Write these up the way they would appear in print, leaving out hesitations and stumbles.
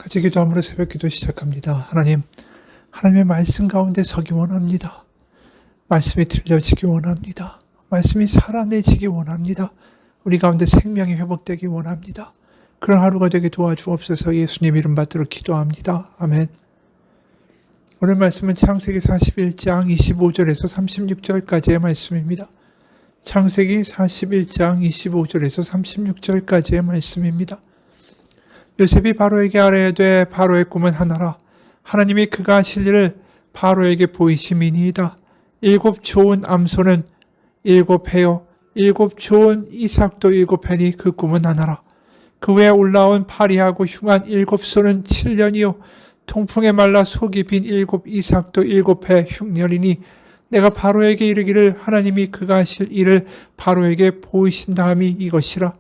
같이 기도함으로 새벽 기도 시작합니다. 하나님, 하나님의 말씀 가운데 서기 원합니다. 말씀이 들려지기 원합니다. 말씀이 살아내지기 원합니다. 우리 가운데 생명이 회복되기 원합니다. 그런 하루가 되게 도와주옵소서. 예수님 이름 받들어 기도합니다. 아멘. 오늘 말씀은 창세기 41장 25절에서 36절까지의 말씀입니다. 창세기 41장 25절에서 36절까지의 말씀입니다. 요셉이 바로에게 아뢰되 바로의 꿈은 하나라. 하나님이 그가 하실 일을 바로에게 보이심이니이다. 7 좋은 암소는 7회요 7 좋은 이삭도 7회니 그 꿈은 하나라. 그 외에 올라온 파리하고 흉한 7소는 7년이요 통풍에 말라 속이 빈 7 이삭도 7회 흉년이니 내가 바로에게 이르기를 하나님이 그가 하실 일을 바로에게 보이신다함이 이것이라.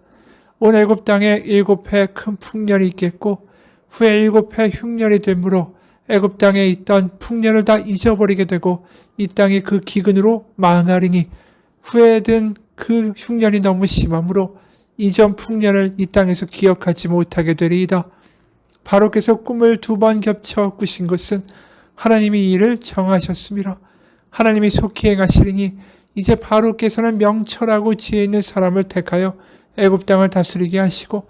온 애굽 땅에 7회 큰 풍년이 있겠고 후에 7회 흉년이 되므로 애굽 땅에 있던 풍년을 다 잊어버리게 되고 이 땅이 그 기근으로 망하리니 후에 든 그 흉년이 너무 심하므로 이전 풍년을 이 땅에서 기억하지 못하게 되리이다. 바로께서 꿈을 2번 겹쳐 꾸신 것은 하나님이 이를 정하셨습니다. 하나님이 속히 행하시리니 이제 바로께서는 명철하고 지혜 있는 사람을 택하여 애굽 땅을 다스리게 하시고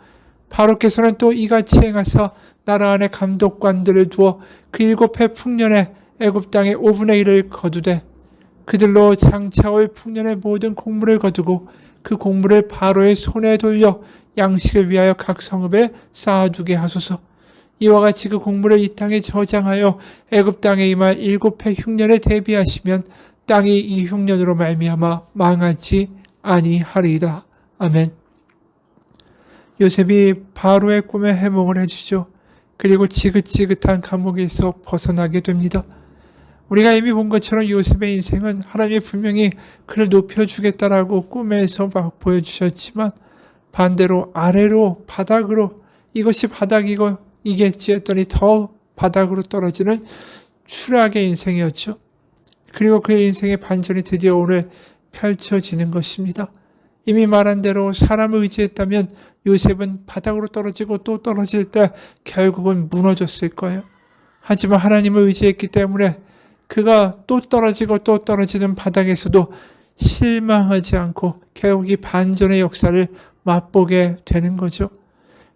바로께서는 또 이같이 행하사 나라 안에 감독관들을 두어 그 7회 풍년에 애굽 땅의 5분의 1을 거두되 그들로 장차올 풍년의 모든 곡물을 거두고 그 곡물을 바로의 손에 돌려 양식을 위하여 각 성읍에 쌓아두게 하소서. 이와 같이 그 곡물을 이 땅에 저장하여 애굽 땅에 임할 7회 흉년에 대비하시면 땅이 이 흉년으로 말미암아 망하지 아니하리이다. 아멘. 요셉이 바로의 꿈에 해몽을 해주죠. 그리고 지긋지긋한 감옥에서 벗어나게 됩니다. 우리가 이미 본 것처럼 요셉의 인생은 하나님이 분명히 그를 높여주겠다라고 꿈에서 막 보여주셨지만 반대로 아래로 바닥으로 이것이 바닥이겠지 했더니 더 바닥으로 떨어지는 추락의 인생이었죠. 그리고 그의 인생의 반전이 드디어 오늘 펼쳐지는 것입니다. 이미 말한 대로 사람을 의지했다면 요셉은 바닥으로 떨어지고 또 떨어질 때 결국은 무너졌을 거예요. 하지만 하나님을 의지했기 때문에 그가 또 떨어지고 또 떨어지는 바닥에서도 실망하지 않고 결국 이 반전의 역사를 맛보게 되는 거죠.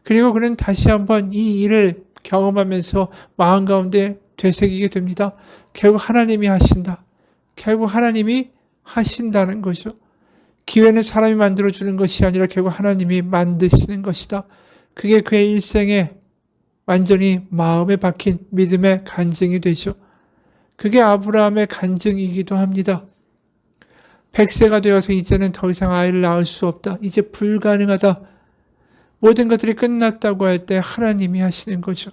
그리고 그는 다시 한번 이 일을 경험하면서 마음 가운데 되새기게 됩니다. 결국 하나님이 하신다. 결국 하나님이 하신다는 거죠. 기회는 사람이 만들어주는 것이 아니라 결국 하나님이 만드시는 것이다. 그게 그의 일생에 완전히 마음에 박힌 믿음의 간증이 되죠. 그게 아브라함의 간증이기도 합니다. 100세가 되어서 이제는 더 이상 아이를 낳을 수 없다. 이제 불가능하다. 모든 것들이 끝났다고 할 때 하나님이 하시는 거죠.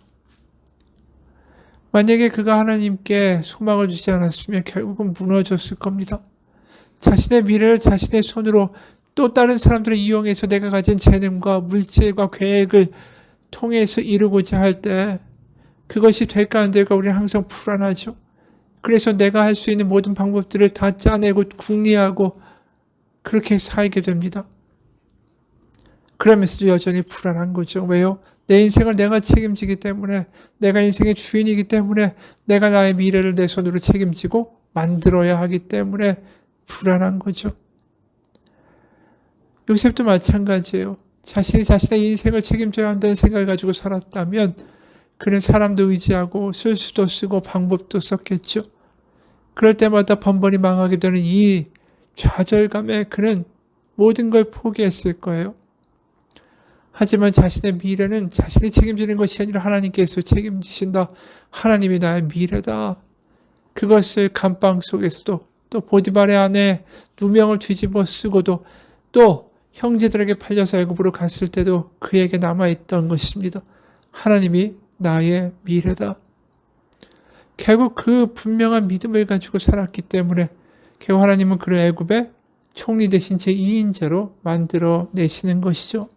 만약에 그가 하나님께 소망을 주지 않았으면 결국은 무너졌을 겁니다. 자신의 미래를 자신의 손으로 또 다른 사람들을 이용해서 내가 가진 재능과 물질과 계획을 통해서 이루고자 할 때 그것이 될까 안 될까 우리는 항상 불안하죠. 그래서 내가 할 수 있는 모든 방법들을 다 짜내고 궁리하고 그렇게 살게 됩니다. 그러면서도 여전히 불안한 거죠. 왜요? 내 인생을 내가 책임지기 때문에 내가 인생의 주인이기 때문에 내가 나의 미래를 내 손으로 책임지고 만들어야 하기 때문에 불안한 거죠. 요셉도 마찬가지예요. 자신이 자신의 인생을 책임져야 한다는 생각을 가지고 살았다면 그는 사람도 의지하고 쓸 수도 쓰고 방법도 썼겠죠. 그럴 때마다 번번이 망하게 되는 이 좌절감에 그는 모든 걸 포기했을 거예요. 하지만 자신의 미래는 자신이 책임지는 것이 아니라 하나님께서 책임지신다. 하나님이 나의 미래다. 그것을 감방 속에서도 또 보디발의 아내 누명을 뒤집어 쓰고도 또 형제들에게 팔려서 애굽으로 갔을 때도 그에게 남아있던 것입니다. 하나님이 나의 미래다. 결국 그 분명한 믿음을 가지고 살았기 때문에 결국 하나님은 그를 애굽의 총리 대신 제2인자로 만들어 내시는 것이죠.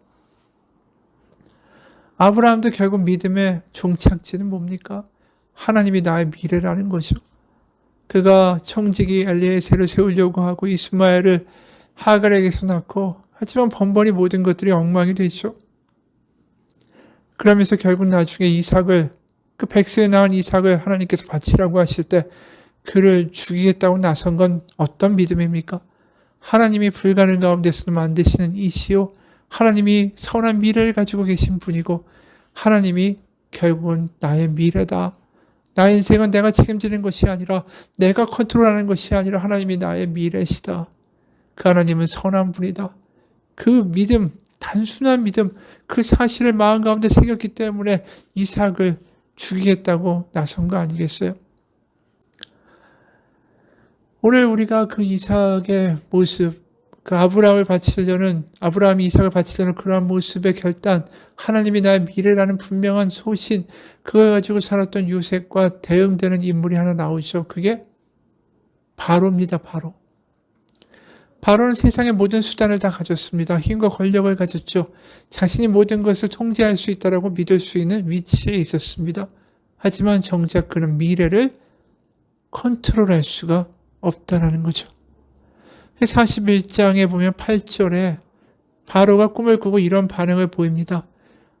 아브라함도 결국 믿음의 종착지는 뭡니까? 하나님이 나의 미래라는 거죠. 그가 청지기 엘리에셀을 세우려고 하고 이스마엘을 하갈에게서 낳고 하지만 번번이 모든 것들이 엉망이 되죠. 그러면서 결국 나중에 이삭을, 그 백세에 낳은 이삭을 하나님께서 바치라고 하실 때 그를 죽이겠다고 나선 건 어떤 믿음입니까? 하나님이 불가능 가운데서도 만드시는 이시요, 하나님이 선한 미래를 가지고 계신 분이고, 하나님이 결국은 나의 미래다, 나의 인생은 내가 책임지는 것이 아니라, 내가 컨트롤하는 것이 아니라 하나님이 나의 미래시다. 그 하나님은 선한 분이다. 그 믿음, 단순한 믿음, 그 사실을 마음 가운데 새겼기 때문에 이삭을 죽이겠다고 나선 거 아니겠어요? 오늘 우리가 그 이삭의 모습, 그 아브라함이 이삭을 바치려는 그러한 모습의 결단, 하나님이 나의 미래라는 분명한 소신, 그걸 가지고 살았던 요셉과 대응되는 인물이 하나 나오죠. 그게 바로입니다. 바로. 바로는 세상의 모든 수단을 다 가졌습니다. 힘과 권력을 가졌죠. 자신이 모든 것을 통제할 수 있다라고 믿을 수 있는 위치에 있었습니다. 하지만 정작 그는 미래를 컨트롤할 수가 없다라는 거죠. 41장에 보면 8절에 바로가 꿈을 꾸고 이런 반응을 보입니다.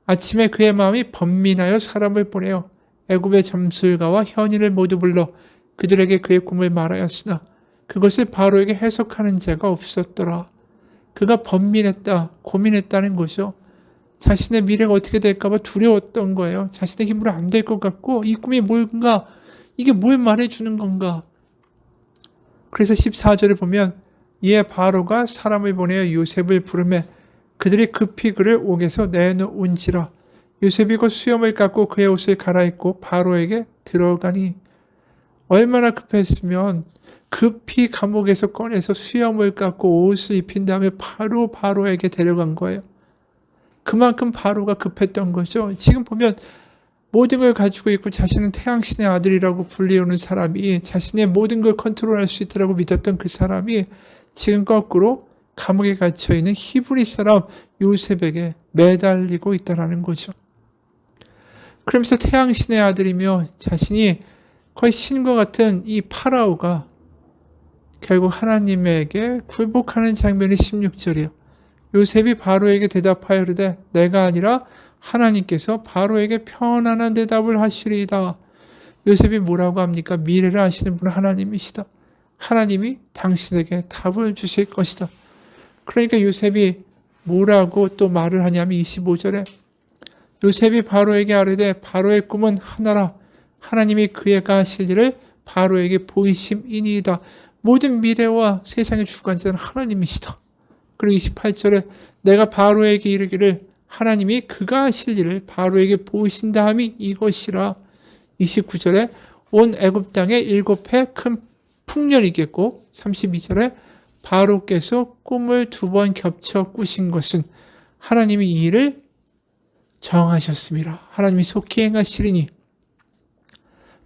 아침에 그의 마음이 번민하여 사람을 보내어 애굽의 점술가와 현인을 모두 불러 그들에게 그의 꿈을 말하였으나 그것을 바로에게 해석하는 자가 없었더라. 그가 번민했다, 고민했다는 거죠. 자신의 미래가 어떻게 될까 봐 두려웠던 거예요. 자신의 힘으로 안 될 것 같고, 이 꿈이 뭔가, 이게 뭘 말해주는 건가. 그래서 14절에 보면 이에 바로가 사람을 보내어 요셉을 부르매 그들이 급히 그를 옥에서 내놓은지라. 요셉이 곧 수염을 깎고 그의 옷을 갈아입고 바로에게 들어가니, 얼마나 급했으면 급히 감옥에서 꺼내서 수염을 깎고 옷을 입힌 다음에 바로에게 데려간 거예요. 그만큼 바로가 급했던 거죠. 지금 보면 모든 걸 가지고 있고 자신은 태양신의 아들이라고 불리우는 사람이, 자신의 모든 걸 컨트롤할 수 있다고 믿었던 그 사람이 지금 거꾸로 감옥에 갇혀있는 히브리 사람 요셉에게 매달리고 있다는 거죠. 그러면서 태양신의 아들이며 자신이 거의 신과 같은 이 파라오가 결국 하나님에게 굴복하는 장면이 16절이에요. 요셉이 바로에게 대답하여 이르되 내가 아니라 하나님께서 바로에게 편안한 대답을 하시리이다. 요셉이 뭐라고 합니까? 미래를 아시는 분은 하나님이시다. 하나님이 당신에게 답을 주실 것이다. 그러니까 요셉이 뭐라고 또 말을 하냐면 25절에 요셉이 바로에게 아뢰되 바로의 꿈은 하나라. 하나님이 그에가 하실 일을 바로에게 보이심이니이다. 모든 미래와 세상의 주관자는 하나님이시다. 그리고 28절에 내가 바로에게 이르기를 하나님이 그가 하실 일을 바로에게 보이신다 함이 이것이라. 29절에 온 애굽 땅에 7해 큰 풍년이 있겠고, 32절에 바로께서 꿈을 2번 겹쳐 꾸신 것은 하나님이 이 일을 정하셨습니다. 하나님이 속히 행하시리니,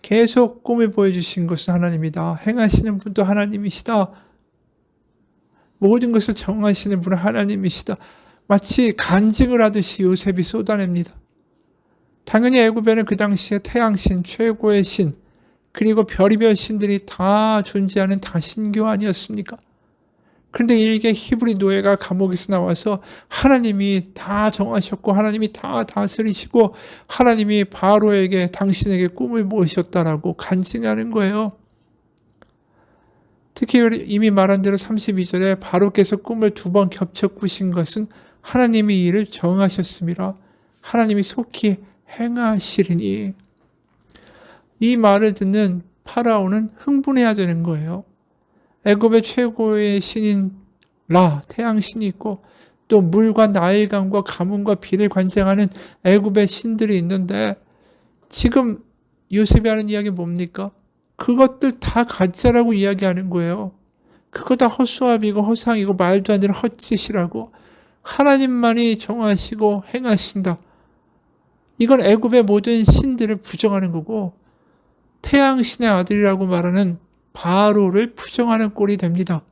계속 꿈을 보여주신 것은 하나님이다. 행하시는 분도 하나님이시다. 모든 것을 정하시는 분은 하나님이시다. 마치 간증을 하듯이 요셉이 쏟아냅니다. 당연히 애굽에는 그 당시에 태양신, 최고의 신, 그리고 별의별 신들이 다 존재하는 다신교 아니었습니까? 그런데 이게 히브리 노예가 감옥에서 나와서 하나님이 다 정하셨고 하나님이 다 다스리시고 하나님이 바로에게 당신에게 꿈을 모으셨다라고 간증하는 거예요. 특히 이미 말한 대로 32절에 바로께서 꿈을 2번 겹쳐 꾸신 것은 하나님이 이 일을 정하셨습니다. 하나님이 속히 행하시리니. 이 말을 듣는 파라오는 흥분해야 되는 거예요. 애굽의 최고의 신인 라, 태양신이 있고 또 물과 나일강과 가뭄과 비를 관장하는 애굽의 신들이 있는데 지금 요셉이 하는 이야기 뭡니까? 그것들 다 가짜라고 이야기하는 거예요. 그거 다 헛수합이고 허상이고 말도 안 되는 헛짓이라고. 하나님만이 정하시고 행하신다. 이건 애굽의 모든 신들을 부정하는 거고 태양신의 아들이라고 말하는 바로를 부정하는 꼴이 됩니다.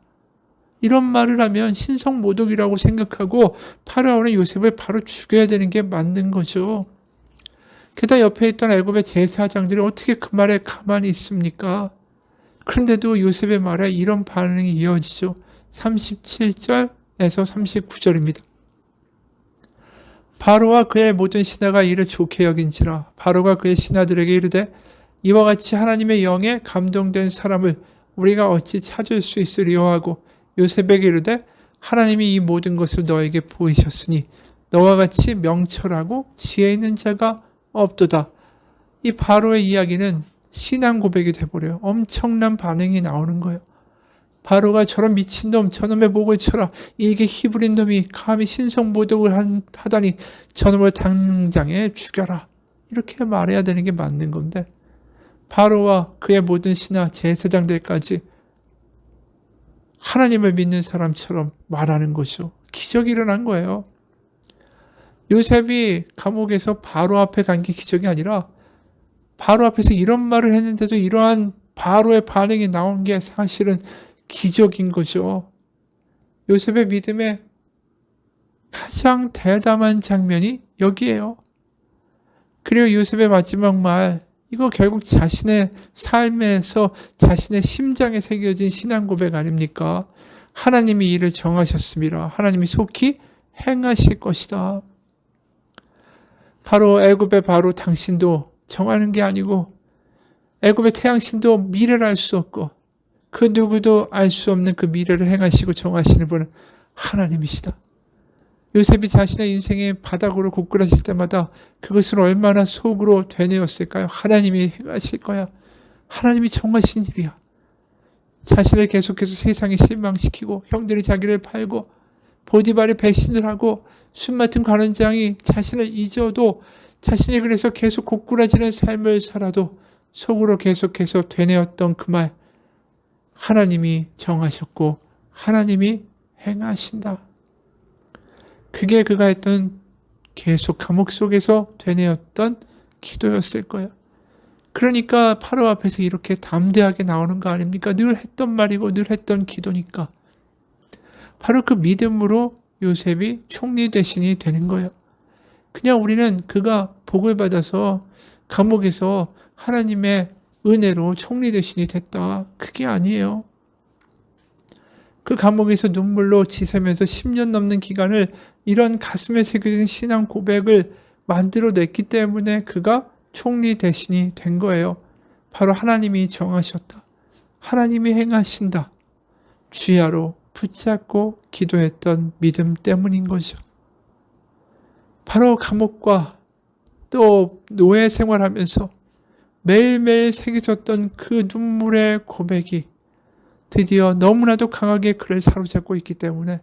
이런 말을 하면 신성모독이라고 생각하고 파라오는 요셉을 바로 죽여야 되는 게 맞는 거죠. 게다가 옆에 있던 애굽의 제사장들이 어떻게 그 말에 가만히 있습니까? 그런데도 요셉의 말에 이런 반응이 이어지죠. 37절에서 39절입니다. 바로와 그의 모든 신하가 이를 좋게 여긴지라. 바로가 그의 신하들에게 이르되 이와 같이 하나님의 영에 감동된 사람을 우리가 어찌 찾을 수 있으리요 하고 요셉에게 이르되 하나님이 이 모든 것을 너에게 보이셨으니 너와 같이 명철하고 지혜 있는 자가 없도다. 이 바로의 이야기는 신앙 고백이 돼버려요. 엄청난 반응이 나오는 거예요. 바로가 저런 미친놈, 저놈의 목을 쳐라. 이게 히브린 놈이 감히 신성모독을 하다니 저놈을 당장에 죽여라. 이렇게 말해야 되는 게 맞는 건데 바로와 그의 모든 신하 제사장들까지 하나님을 믿는 사람처럼 말하는 거죠. 기적이 일어난 거예요. 요셉이 감옥에서 바로 앞에 간 게 기적이 아니라 바로 앞에서 이런 말을 했는데도 이러한 바로의 반응이 나온 게 사실은 기적인 거죠. 요셉의 믿음의 가장 대담한 장면이 여기에요. 그리고 요셉의 마지막 말, 이거 결국 자신의 삶에서 자신의 심장에 새겨진 신앙 고백 아닙니까? 하나님이 이를 정하셨습니다. 하나님이 속히 행하실 것이다. 바로 애굽의 바로 당신도 정하는 게 아니고 애굽의 태양신도 미래를 알 수 없고 그 누구도 알 수 없는 그 미래를 행하시고 정하시는 분은 하나님이시다. 요셉이 자신의 인생의 바닥으로 고꾸라질 때마다 그것을 얼마나 속으로 되뇌었을까요? 하나님이 행하실 거야. 하나님이 정하신 일이야. 자신을 계속해서 세상에 실망시키고 형들이 자기를 팔고 보디발이 배신을 하고 숨 맡은 관원장이 자신을 잊어도 자신이 그래서 계속 고꾸라지는 삶을 살아도 속으로 계속해서 되뇌었던 그 말, 하나님이 정하셨고 하나님이 행하신다. 그게 그가 했던 계속 감옥 속에서 되뇌었던 기도였을 거예요. 그러니까 바로 앞에서 이렇게 담대하게 나오는 거 아닙니까? 늘 했던 말이고 늘 했던 기도니까. 바로 그 믿음으로 요셉이 총리 대신이 되는 거예요. 그냥 우리는 그가 복을 받아서 감옥에서 하나님의 은혜로 총리 대신이 됐다. 그게 아니에요. 그 감옥에서 눈물로 지새면서 10년 넘는 기간을 이런 가슴에 새겨진 신앙 고백을 만들어냈기 때문에 그가 총리 대신이 된 거예요. 바로 하나님이 정하셨다. 하나님이 행하신다. 주야로 붙잡고 기도했던 믿음 때문인 거죠. 바로 감옥과 또 노예 생활하면서 매일매일 새겨졌던 그 눈물의 고백이 드디어 너무나도 강하게 그를 사로잡고 있기 때문에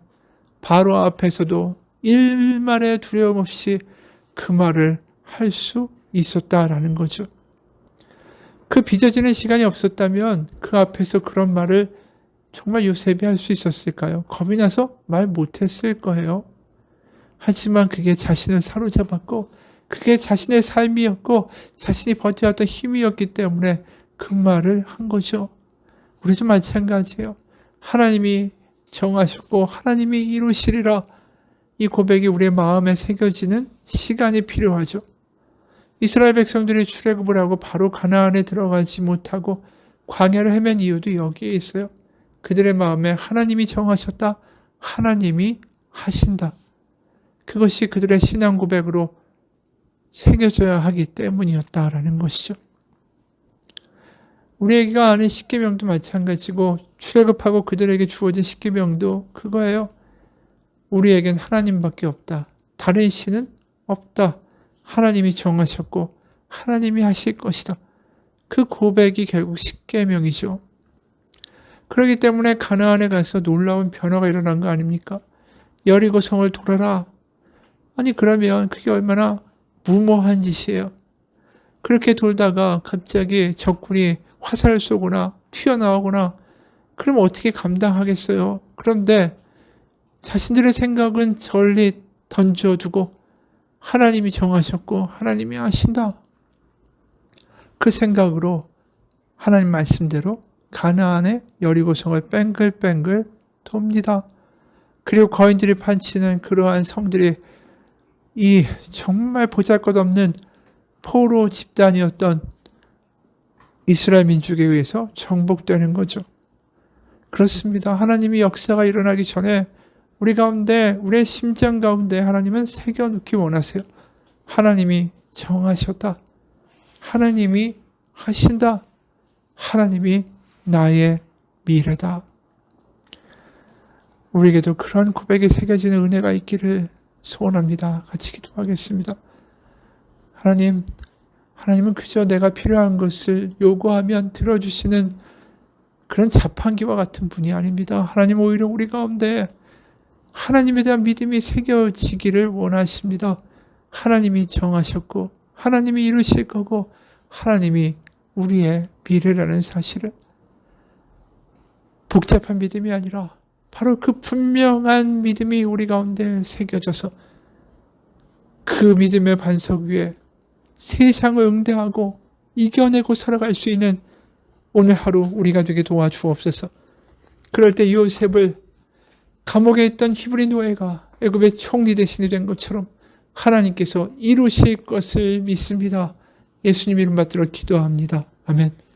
바로 앞에서도 일말의 두려움 없이 그 말을 할 수 있었다라는 거죠. 그 빚어지는 시간이 없었다면 그 앞에서 그런 말을 정말 요셉이 할 수 있었을까요? 겁이 나서 말 못했을 거예요. 하지만 그게 자신을 사로잡았고 그게 자신의 삶이었고 자신이 버텨왔던 힘이었기 때문에 그 말을 한 거죠. 우리도 마찬가지예요. 하나님이 정하셨고 하나님이 이루시리라. 이 고백이 우리의 마음에 새겨지는 시간이 필요하죠. 이스라엘 백성들이 출애굽을 하고 바로 가나안에 들어가지 못하고 광야를 헤맨 이유도 여기에 있어요. 그들의 마음에 하나님이 정하셨다. 하나님이 하신다. 그것이 그들의 신앙 고백으로 새겨져야 하기 때문이었다라는 것이죠. 우리가 아는 십계명도 마찬가지고 출애굽하고 그들에게 주어진 십계명도 그거예요. 우리에겐 하나님밖에 없다. 다른 신은 없다. 하나님이 정하셨고 하나님이 하실 것이다. 그 고백이 결국 십계명이죠. 그렇기 때문에 가나안에 가서 놀라운 변화가 일어난 거 아닙니까? 여리고 성을 돌아라. 아니 그러면 그게 얼마나 무모한 짓이에요. 그렇게 돌다가 갑자기 적군이 화살을 쏘거나 튀어나오거나 그럼 어떻게 감당하겠어요? 그런데 자신들의 생각은 전리 던져두고 하나님이 정하셨고 하나님이 하신다. 그 생각으로 하나님 말씀대로 가나안의 여리고성을 뺑글뺑글 돕니다. 그리고 거인들이 판치는 그러한 성들이 이 정말 보잘것없는 포로 집단이었던 이스라엘 민족에 의해서 정복되는 거죠. 그렇습니다. 하나님이 역사가 일어나기 전에 우리 가운데, 우리의 심장 가운데 하나님은 새겨놓기 원하세요. 하나님이 정하셨다. 하나님이 하신다. 하나님이 나의 미래다. 우리에게도 그런 고백이 새겨지는 은혜가 있기를 소원합니다. 같이 기도하겠습니다. 하나님은 그저 내가 필요한 것을 요구하면 들어주시는 그런 자판기와 같은 분이 아닙니다. 하나님 오히려 우리 가운데 하나님에 대한 믿음이 새겨지기를 원하십니다. 하나님이 정하셨고 하나님이 이루실 거고 하나님이 우리의 미래라는 사실을 복잡한 믿음이 아니라 바로 그 분명한 믿음이 우리 가운데 새겨져서 그 믿음의 반석 위에 세상을 응대하고 이겨내고 살아갈 수 있는 오늘 하루 우리가 되게 도와주옵소서. 그럴 때 요셉을 감옥에 있던 히브리 노예가 애굽의 총리 대신이 된 것처럼 하나님께서 이루실 것을 믿습니다. 예수님 이름 받들어 기도합니다. 아멘.